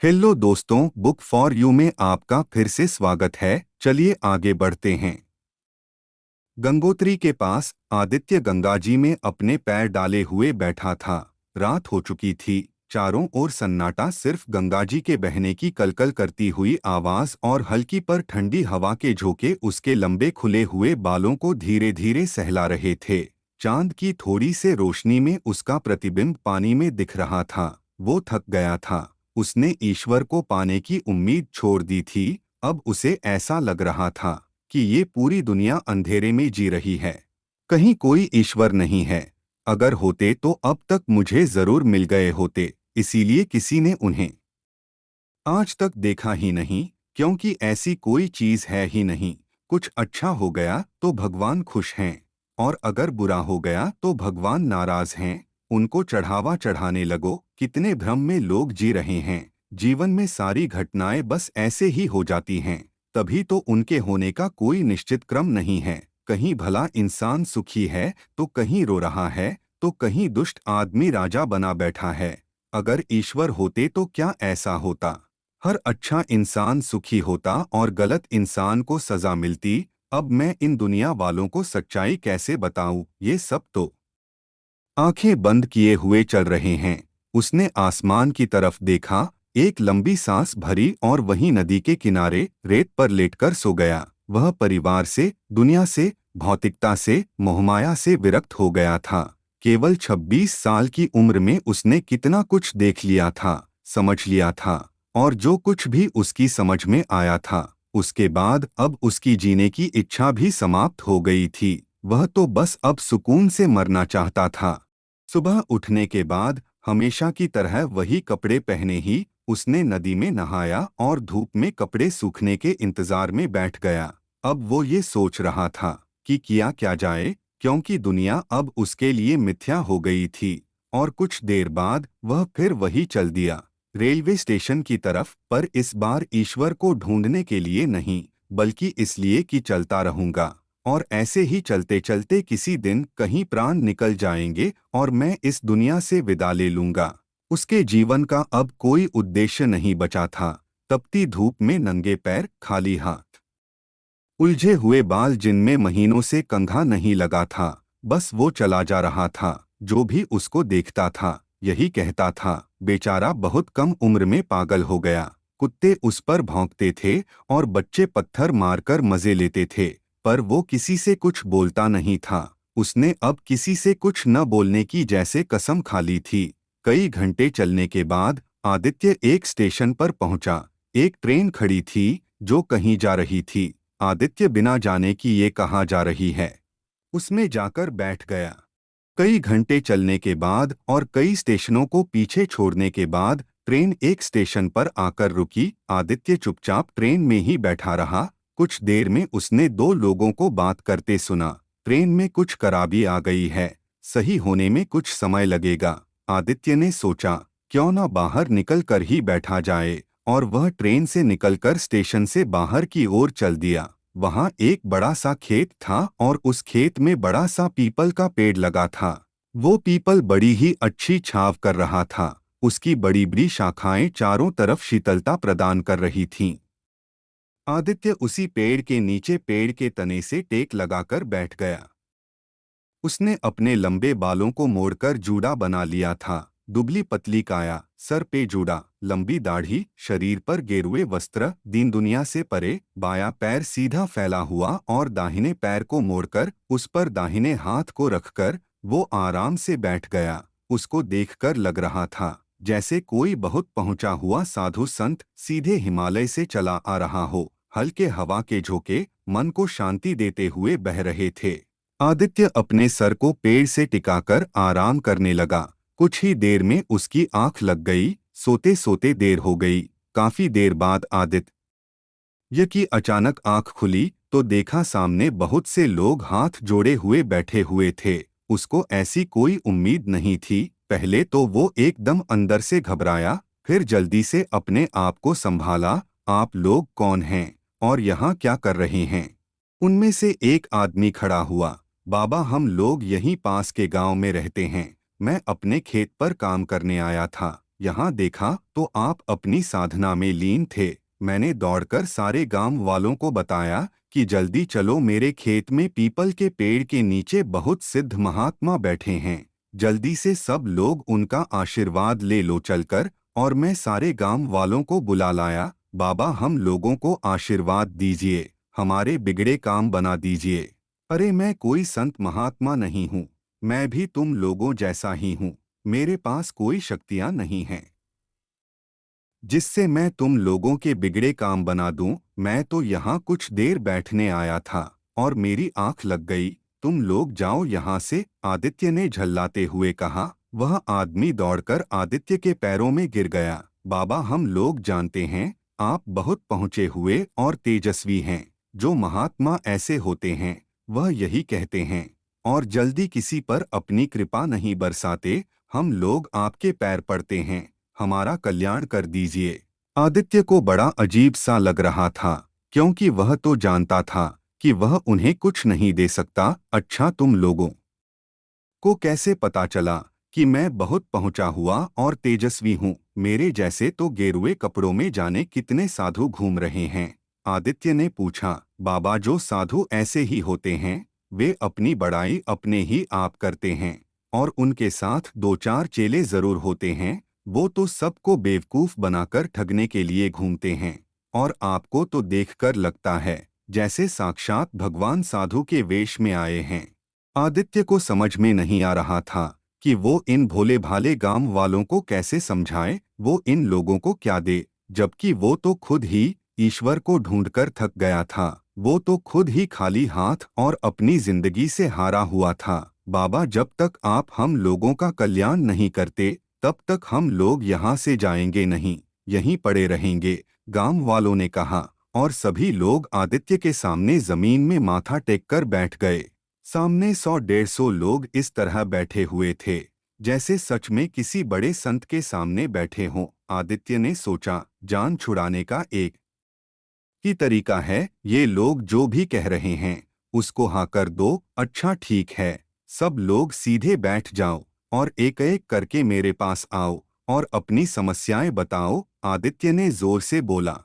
Hello दोस्तों, book for you में आपका फिर से स्वागत है। चलिए आगे बढ़ते हैं। गंगोत्री के पास आदित्य गंगाजी में अपने पैर डाले हुए बैठा था। रात हो चुकी थी। चारों ओर सन्नाटा, सिर्फ गंगाजी के बहने की कलकल करती हुई आवाज और हल्की पर ठंडी हवा के झोंके उसके लंबे खुले हुए बालों को धीरे धीरे सहला रहे थे। चांद की थोड़ी से रोशनी में उसका प्रतिबिंब पानी में दिख रहा था। वो थक गया था। उसने ईश्वर को पाने की उम्मीद छोड़ दी थी। अब उसे ऐसा लग रहा था कि ये पूरी दुनिया अंधेरे में जी रही है। कहीं कोई ईश्वर नहीं है। अगर होते तो अब तक मुझे जरूर मिल गए होते, इसीलिए किसी ने उन्हें आज तक देखा ही नहीं, क्योंकि ऐसी कोई चीज है ही नहीं। कुछ अच्छा हो गया तो भगवान खुश हैं, और अगर बुरा हो गया तो भगवान नाराज हैं। उनको चढ़ावा चढ़ाने लगो। कितने भ्रम में लोग जी रहे हैं। जीवन में सारी घटनाएं बस ऐसे ही हो जाती हैं। तभी तो उनके होने का कोई निश्चित क्रम नहीं है। कहीं भला इंसान सुखी है तो कहीं रो रहा है, तो कहीं दुष्ट आदमी राजा बना बैठा है। अगर ईश्वर होते तो क्या ऐसा होता? हर अच्छा इंसान सुखी होता और गलत इंसान को सजा मिलती। अब मैं इन दुनिया वालों को सच्चाई कैसे बताऊं? ये सब तो आंखें बंद किए हुए चल रहे हैं। उसने आसमान की तरफ देखा, एक लंबी सांस भरी और वहीं नदी के किनारे रेत पर लेटकर सो गया। वह परिवार से, दुनिया से, भौतिकता से, मोहमाया से विरक्त हो गया था। केवल 26 साल की उम्र में उसने कितना कुछ देख लिया था, समझ लिया था, और जो कुछ भी उसकी समझ में आया था, उसके बाद अब उसकी जीने की इच्छा भी समाप्त हो गई थी। वह तो बस अब सुकून से मरना चाहता था। सुबह उठने के बाद हमेशा की तरह वही कपड़े पहने ही उसने नदी में नहाया और धूप में कपड़े सूखने के इंतजार में बैठ गया। अब वो ये सोच रहा था कि किया क्या जाए, क्योंकि दुनिया अब उसके लिए मिथ्या हो गई थी। और कुछ देर बाद वह फिर वही चल दिया, रेलवे स्टेशन की तरफ, पर इस बार ईश्वर को ढूंढने के लिए नहीं, बल्कि इसलिए कि चलता रहूंगा। और ऐसे ही चलते चलते किसी दिन कहीं प्राण निकल जाएंगे और मैं इस दुनिया से विदा ले लूंगा। उसके जीवन का अब कोई उद्देश्य नहीं बचा था। तपती धूप में नंगे पैर, खाली हाथ, उलझे हुए बाल जिनमें महीनों से कंघा नहीं लगा था, बस वो चला जा रहा था। जो भी उसको देखता था यही कहता था, बेचारा बहुत कम उम्र में पागल हो गया। कुत्ते उस पर भौंकते थे और बच्चे पत्थर मारकर मजे लेते थे, पर वो किसी से कुछ बोलता नहीं था। उसने अब किसी से कुछ न बोलने की जैसे कसम खा ली थी। कई घंटे चलने के बाद आदित्य एक स्टेशन पर पहुंचा। एक ट्रेन खड़ी थी जो कहीं जा रही थी। आदित्य बिना जाने कि ये कहाँ जा रही है, उसमें जाकर बैठ गया। कई घंटे चलने के बाद और कई स्टेशनों को पीछे छोड़ने के बाद ट्रेन एक स्टेशन पर आकर रुकी। आदित्य चुपचाप ट्रेन में ही बैठा रहा। कुछ देर में उसने दो लोगों को बात करते सुना। ट्रेन में कुछ खराबी आ गई है, सही होने में कुछ समय लगेगा। आदित्य ने सोचा, क्यों न बाहर निकल कर ही बैठा जाए, और वह ट्रेन से निकलकर स्टेशन से बाहर की ओर चल दिया। वहां एक बड़ा सा खेत था और उस खेत में बड़ा सा पीपल का पेड़ लगा था। वो पीपल बड़ी ही अच्छी छांव कर रहा था। उसकी बड़ी बड़ी शाखाएं चारों तरफ शीतलता प्रदान कर रही थीं। आदित्य उसी पेड़ के नीचे पेड़ के तने से टेक लगाकर बैठ गया। उसने अपने लंबे बालों को मोड़कर जूड़ा बना लिया था। दुबली पतली काया, सर पे जूड़ा, लंबी दाढ़ी, शरीर पर गेरुए वस्त्र, दीन दुनिया से परे। बायां पैर सीधा फैला हुआ और दाहिने पैर को मोड़कर उस पर दाहिने हाथ को रखकर वो आराम से बैठ गया। उसको देखकर लग रहा था जैसे कोई बहुत पहुंचा हुआ साधु संत सीधे हिमालय से चला आ रहा हो। हल्के हवा के झोंके मन को शांति देते हुए बह रहे थे। आदित्य अपने सर को पेड़ से टिकाकर आराम करने लगा। कुछ ही देर में उसकी आंख लग गई। सोते सोते देर हो गई। काफी देर बाद आदित्य की अचानक आंख खुली तो देखा सामने बहुत से लोग हाथ जोड़े हुए बैठे हुए थे। उसको ऐसी कोई उम्मीद नहीं थी। पहले तो वो एकदम अंदर से घबराया, फिर जल्दी से अपने आप को संभाला। आप लोग कौन हैं और यहाँ क्या कर रहे हैं? उनमें से एक आदमी खड़ा हुआ। बाबा, हम लोग यहीं पास के गांव में रहते हैं। मैं अपने खेत पर काम करने आया था। यहाँ देखा तो आप अपनी साधना में लीन थे। मैंने दौड़कर सारे गांव वालों को बताया कि जल्दी चलो, मेरे खेत में पीपल के पेड़ के नीचे बहुत सिद्ध महात्मा बैठे हैं। जल्दी से सब लोग उनका आशीर्वाद ले लो चलकर। और मैं सारे गांव वालों को बुला लाया। बाबा, हम लोगों को आशीर्वाद दीजिए, हमारे बिगड़े काम बना दीजिए। अरे मैं कोई संत महात्मा नहीं हूँ, मैं भी तुम लोगों जैसा ही हूँ। मेरे पास कोई शक्तियाँ नहीं हैं जिससे मैं तुम लोगों के बिगड़े काम बना दूं। मैं तो यहाँ कुछ देर बैठने आया था और मेरी आंख लग गई। तुम लोग जाओ यहाँ से, आदित्य ने झल्लाते हुए कहा। वह आदमी दौड़कर आदित्य के पैरों में गिर गया। बाबा, हम लोग जानते हैं आप बहुत पहुँचे हुए और तेजस्वी हैं। जो महात्मा ऐसे होते हैं वह यही कहते हैं और जल्दी किसी पर अपनी कृपा नहीं बरसाते। हम लोग आपके पैर पड़ते हैं, हमारा कल्याण कर दीजिए। आदित्य को बड़ा अजीब सा लग रहा था, क्योंकि वह तो जानता था कि वह उन्हें कुछ नहीं दे सकता। अच्छा, तुम लोगों को कैसे पता चला कि मैं बहुत पहुंचा हुआ और तेजस्वी हूँ? मेरे जैसे तो गेरुए कपड़ों में जाने कितने साधु घूम रहे हैं। आदित्य ने पूछा। बाबा, जो साधु ऐसे ही होते हैं, वे अपनी बड़ाई अपने ही आप करते हैं और उनके साथ दो चार चेले जरूर होते हैं। वो तो सबको बेवकूफ बनाकर ठगने के लिए घूमते हैं और आपको तो देखकर लगता है जैसे साक्षात भगवान साधु के वेश में आए हैं। आदित्य को समझ में नहीं आ रहा था कि वो इन भोले भाले गांव वालों को कैसे समझाए, वो इन लोगों को क्या दे, जबकि वो तो खुद ही ईश्वर को ढूंढकर थक गया था। वो तो खुद ही खाली हाथ और अपनी जिंदगी से हारा हुआ था। बाबा, जब तक आप हम लोगों का कल्याण नहीं करते तब तक हम लोग यहाँ से जाएंगे नहीं, यहीं पड़े रहेंगे, गांव वालों ने कहा। और सभी लोग आदित्य के सामने जमीन में माथा टेककर बैठ गए। सामने 100-150 लोग इस तरह बैठे हुए थे जैसे सच में किसी बड़े संत के सामने बैठे हों। आदित्य ने सोचा, जान छुड़ाने का एक ही तरीका है, ये लोग जो भी कह रहे हैं उसको हाँ कर दो। अच्छा ठीक है, सब लोग सीधे बैठ जाओ और एक एक करके मेरे पास आओ और अपनी समस्याएं बताओ, आदित्य ने जोर से बोला।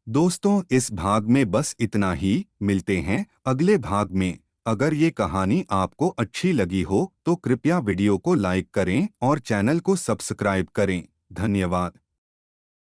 दोस्तों, इस भाग में बस इतना ही। मिलते हैं अगले भाग में। अगर ये कहानी आपको अच्छी लगी हो तो कृपया वीडियो को लाइक करें और चैनल को सब्सक्राइब करें। धन्यवाद।